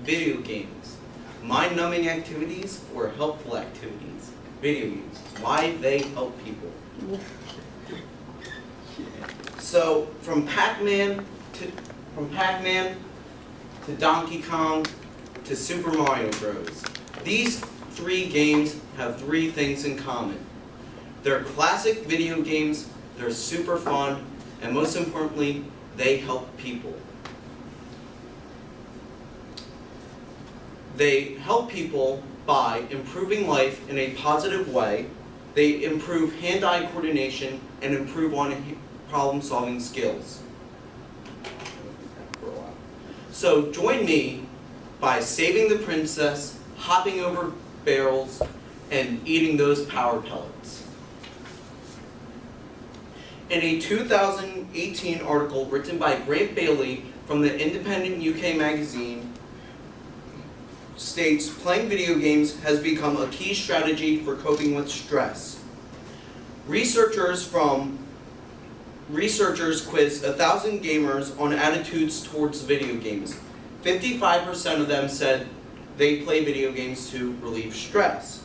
Video games. Mind-numbing activities or helpful activities? Video games. Why they help people. So from Pac-Man to Donkey Kong to Super Mario Bros. These three games have three things in common. They're classic video games, they're super fun, and most importantly, they help people. They help people by improving life in a positive way. They improve hand-eye coordination and improve on problem-solving skills. So join me by saving the princess, hopping over barrels, and eating those power pellets. In a 2018 article written by Grant Bailey from the Independent UK magazine, states playing video games has become a key strategy for coping with stress. Researchers quizzed 1,000 gamers on attitudes towards video games. 55% of them said they play video games to relieve stress.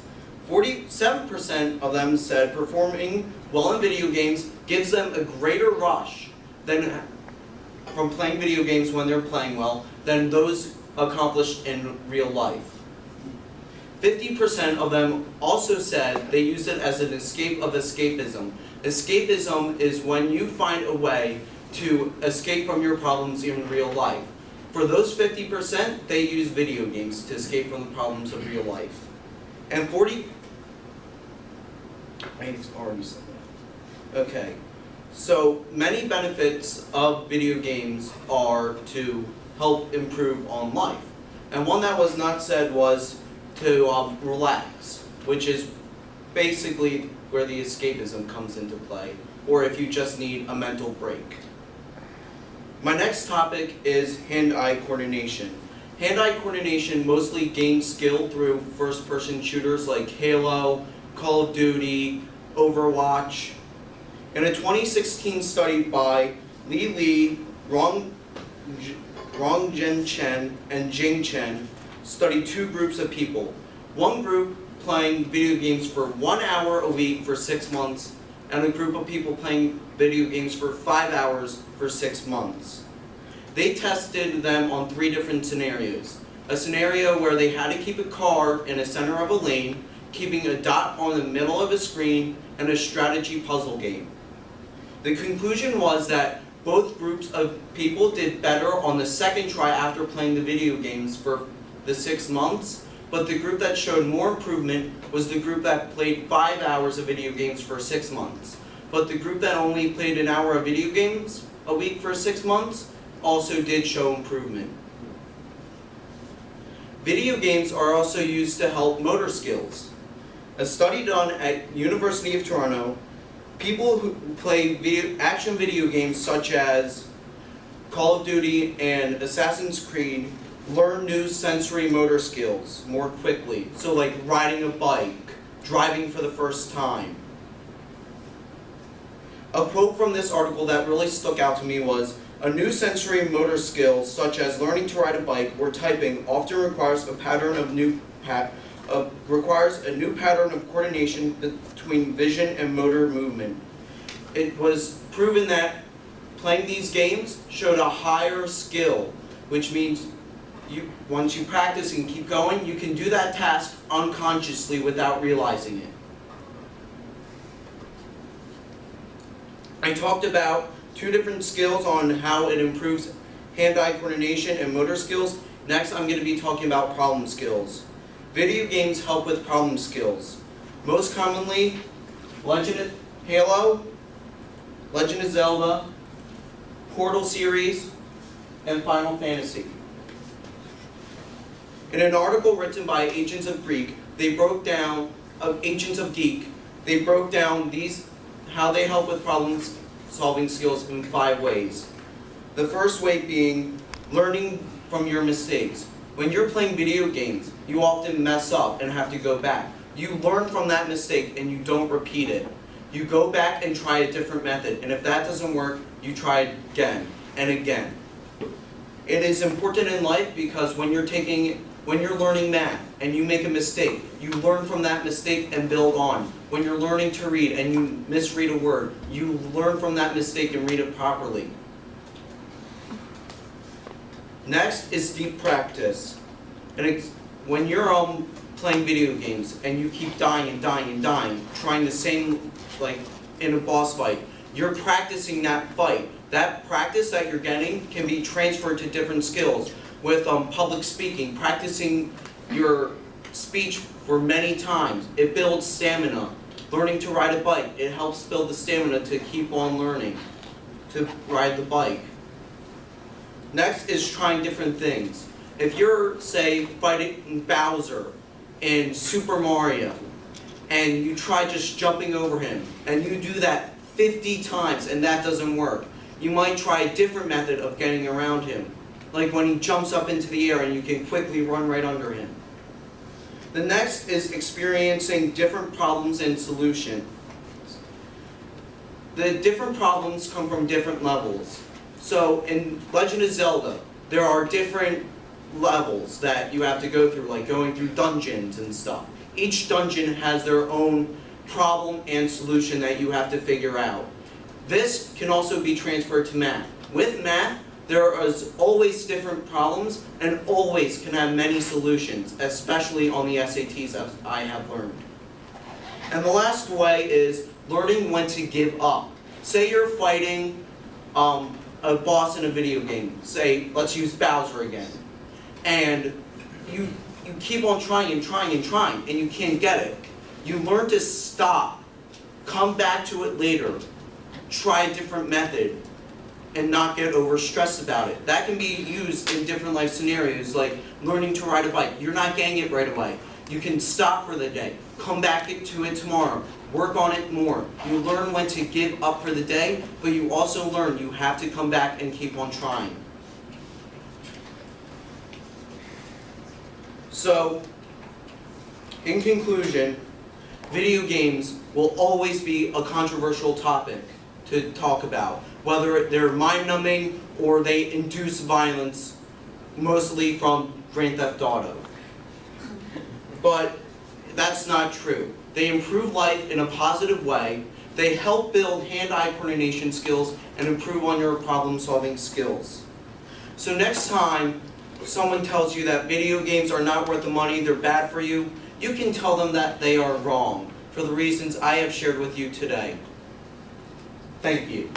47% of them said performing well in video games gives them a greater rush from playing video games when they're playing well than those accomplished in real life. 50% of them also said they use it as an escape of escapism. Escapism is when you find a way to escape from your problems in real life. For those 50%, they use video games to escape from the problems of real life. And I already said that. Okay. So many benefits of video games are to help improve on life. And one that was not said was to relax, which is basically where the escapism comes into play, or if you just need a mental break. My next topic is hand-eye coordination. Hand-eye coordination mostly gains skill through first-person shooters like Halo, Call of Duty, Overwatch. In a 2016 study by Li, Rongjin Chen, and Jing Chen studied two groups of people. One group playing video games for 1 hour a week for 6 months, and a group of people playing video games for 5 hours for 6 months. They tested them on 3 different scenarios. A scenario where they had to keep a car in the center of a lane, keeping a dot on the middle of a screen, and a strategy puzzle game. The conclusion was that both groups of people did better on the second try after playing the video games for the 6 months, but the group that showed more improvement was the group that played 5 hours of video games for 6 months. But the group that only played an hour of video games a week for 6 months also did show improvement. Video games are also used to help motor skills. A study done at University of Toronto, people who play action video games such as Call of Duty and Assassin's Creed learn new sensory motor skills more quickly. So like riding a bike, driving for the first time. A quote from this article that really stuck out to me was, "A new sensory motor skill such as learning to ride a bike or typing often requires a new pattern of coordination between vision and motor movement." It was proven that playing these games showed a higher skill, which means once you practice and keep going, you can do that task unconsciously without realizing it. I talked about 2 different skills on how it improves hand-eye coordination and motor skills. Next, I'm going to be talking about problem skills. Video games help with problem skills. Most commonly, Halo, Legend of Zelda, Portal series, and Final Fantasy. In an article written by Agents of Geek, they broke down how they help with problem-solving skills in 5 ways. The first way being learning from your mistakes. When you're playing video games, you often mess up and have to go back. You learn from that mistake and you don't repeat it. You go back and try a different method, and if that doesn't work, you try it again and again. It is important in life because when you're learning math and you make a mistake, you learn from that mistake and build on. When you're learning to read and you misread a word, you learn from that mistake and read it properly. Next is deep practice. And when you're playing video games and you keep dying and dying and dying, trying the same, like in a boss fight, you're practicing that fight. That practice that you're getting can be transferred to different skills. With public speaking, practicing your speech for many times, it builds stamina. Learning to ride a bike, it helps build the stamina to keep on learning to ride the bike. Next is trying different things. If you're, say, fighting Bowser in Super Mario, and you try just jumping over him, and you do that 50 times and that doesn't work, you might try a different method of getting around him. Like when he jumps up into the air and you can quickly run right under him. The next is experiencing different problems and solutions. The different problems come from different levels. So in Legend of Zelda, there are different levels that you have to go through, like going through dungeons and stuff. Each dungeon has their own problem and solution that you have to figure out. This can also be transferred to math. With math, there is always different problems and always can have many solutions, especially on the SATs as I have learned. And the last way is learning when to give up. Say you're fighting a boss in a video game. Say, let's use Bowser again. And you keep on trying and trying and trying and you can't get it. You learn to stop, come back to it later, try a different method, and not get overstressed about it. That can be used in different life scenarios, like learning to ride a bike. You're not getting it right away. You can stop for the day, come back to it tomorrow, work on it more. You learn when to give up for the day, but you also learn you have to come back and keep on trying. So, in conclusion, video games will always be a controversial topic to talk about, whether they're mind-numbing or they induce violence, mostly from Grand Theft Auto. But that's not true. They improve life in a positive way, they help build hand-eye coordination skills, and improve on your problem-solving skills. So next time someone tells you that video games are not worth the money, they're bad for you, you can tell them that they are wrong, for the reasons I have shared with you today. Thank you.